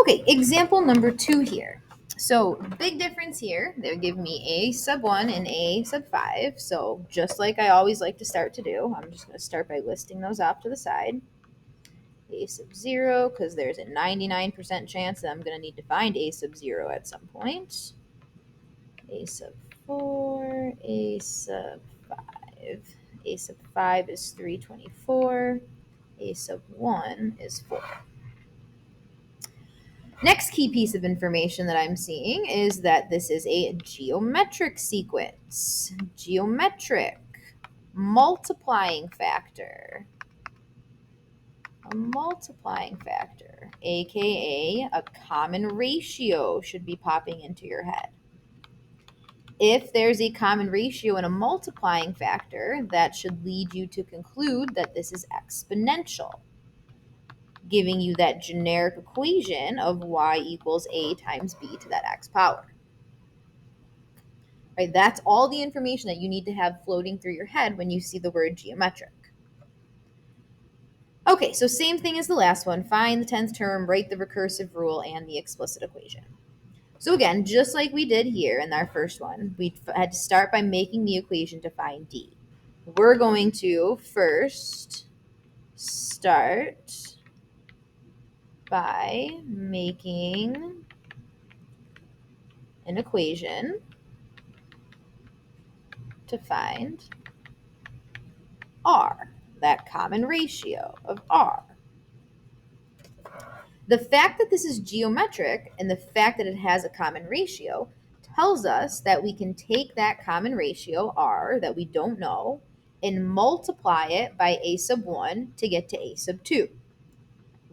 Okay, example number 2 here. So big difference here. They give me a sub 1 and a sub 5. So just like I always like to start to do, I'm just going to start by listing those off to the side. A sub 0, because there's a 99% chance that I'm going to need to find a sub 0 at some point. A sub 4, a sub 5. A sub 5 is 324. A sub 1 is 4. Next key piece of information that I'm seeing is that this is a geometric sequence. Geometric. Multiplying factor. A multiplying factor, aka a common ratio, should be popping into your head. If there's a common ratio and a multiplying factor, that should lead you to conclude that this is exponential, giving you that generic equation of y equals a times b to that x power. Right? That's all the information that you need to have floating through your head when you see the word geometric. Okay, so same thing as the last one. Find the 10th term, write the recursive rule, and the explicit equation. So again, just like we did here in our first one, we had to start by making the equation to find d. We're going to first start by making an equation to find r, that common ratio of r. The fact that this is geometric and the fact that it has a common ratio tells us that we can take that common ratio, r, that we don't know, and multiply it by a sub 1 to get to a sub 2.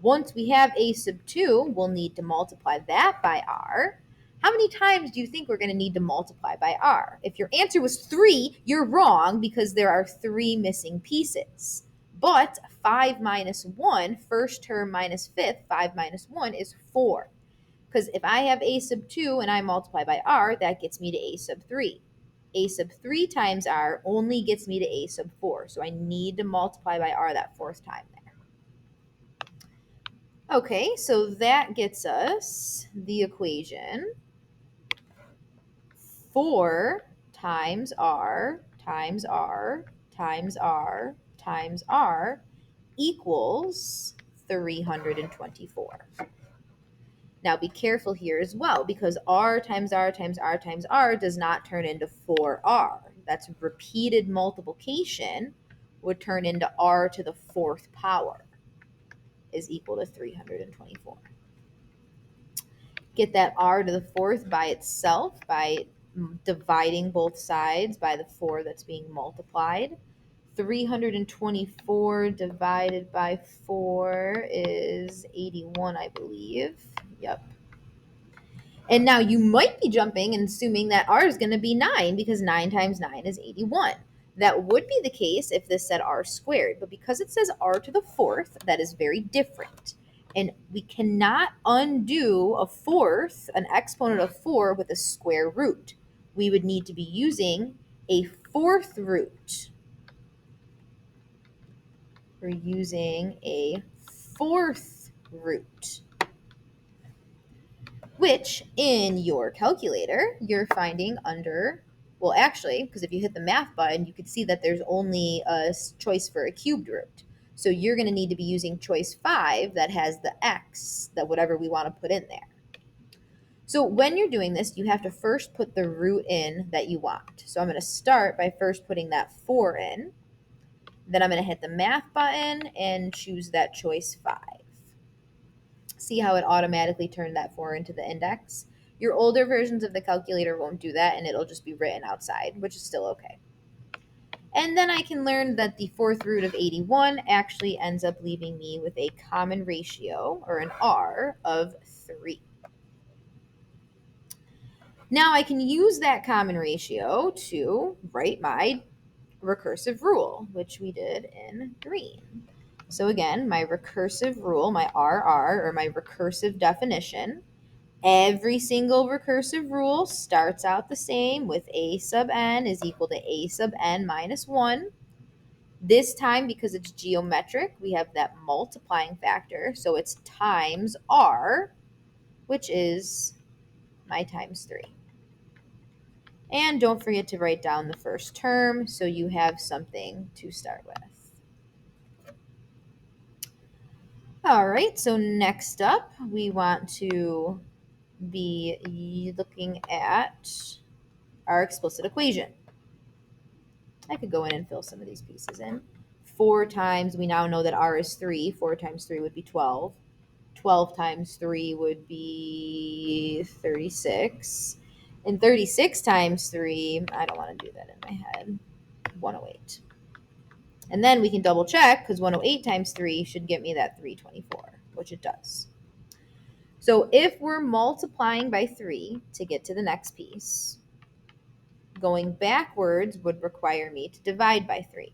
Once we have a sub 2, we'll need to multiply that by r. How many times do you think we're going to need to multiply by r? If your answer was 3, you're wrong because there are 3 missing pieces. But 5 minus 1, first term minus fifth, 5 minus 1 is 4. Because if I have a sub 2 and I multiply by r, that gets me to a sub 3. A sub 3 times r only gets me to a sub 4. So I need to multiply by r that fourth time there. Okay, so that gets us the equation 4 times r times r times r times r equals 324. Now be careful here as well, because r times r times r times r does not turn into 4r. That's repeated multiplication would turn into r to the fourth power is equal to 324. Get that r to the fourth by itself by dividing both sides by the 4 that's being multiplied. 324 divided by 4 is 81, I believe. Yep. And now you might be jumping and assuming that r is going to be 9 because 9 times 9 is 81. That would be the case if this said r squared, but because it says r to the fourth, that is very different. And we cannot undo a fourth, an exponent of 4, with a square root. We would need to be using a fourth root. We're using a fourth root, which in your calculator, you're finding under, well, actually, because if you hit the math button, you can see that there's only a choice for a cubed root. So you're going to need to be using choice 5 that has the x, that whatever we want to put in there. So when you're doing this, you have to first put the root in that you want. So I'm going to start by first putting that 4 in. Then I'm going to hit the math button and choose that choice 5. See how it automatically turned that 4 into the index? Your older versions of the calculator won't do that, and it'll just be written outside, which is still okay. And then I can learn that the fourth root of 81 actually ends up leaving me with a common ratio, or an r, of 3. Now I can use that common ratio to write my recursive rule, which we did in green. So again, my recursive rule, my RR, or my recursive definition, every single recursive rule starts out the same with a sub n is equal to a sub n minus 1. This time, because it's geometric, we have that multiplying factor, so it's times r. which is my times 3. And don't forget to write down the first term so you have something to start with. All right, so next up, we want to be looking at our explicit equation. I could go in and fill some of these pieces in. 4 times, we now know that r is 3. 4 times 3 would be 12. 12 times 3 would be 36. And 36 times 3, I don't want to do that in my head, 108. And then we can double check because 108 times 3 should get me that 324, which it does. So if we're multiplying by 3 to get to the next piece, going backwards would require me to divide by 3.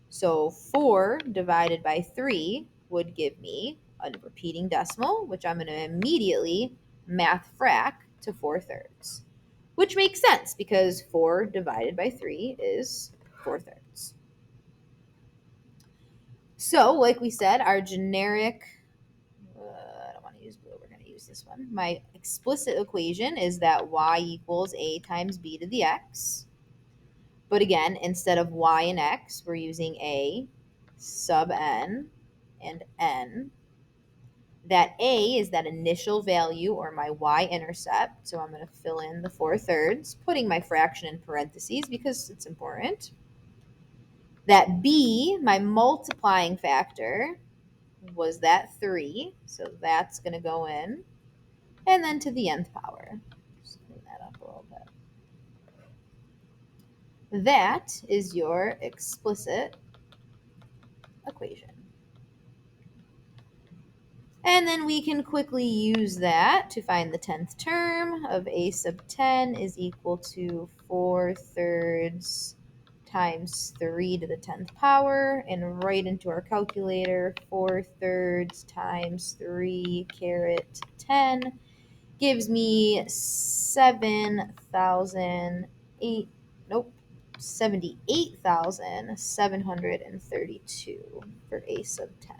So 4 divided by 3 would give me a repeating decimal, which I'm going to immediately math frac to 4/3, which makes sense because 4 divided by 3 is 4/3. So, like we said, our generic, I don't want to use blue, we're going to use this one. My explicit equation is that y equals a times b to the x. But again, instead of y and x, we're using a sub n and n. That a is that initial value or my y-intercept. So I'm going to fill in the 4/3, putting my fraction in parentheses because it's important. That b, my multiplying factor, was that 3. So that's going to go in. And then to the nth power. Just clean that up a little bit. That is your explicit equation. And then we can quickly use that to find the 10th term of a sub 10 is equal to 4/3 times 3 to the 10th power, and right into our calculator, 4/3 times 3 caret 10 gives me 78,732 for a sub 10.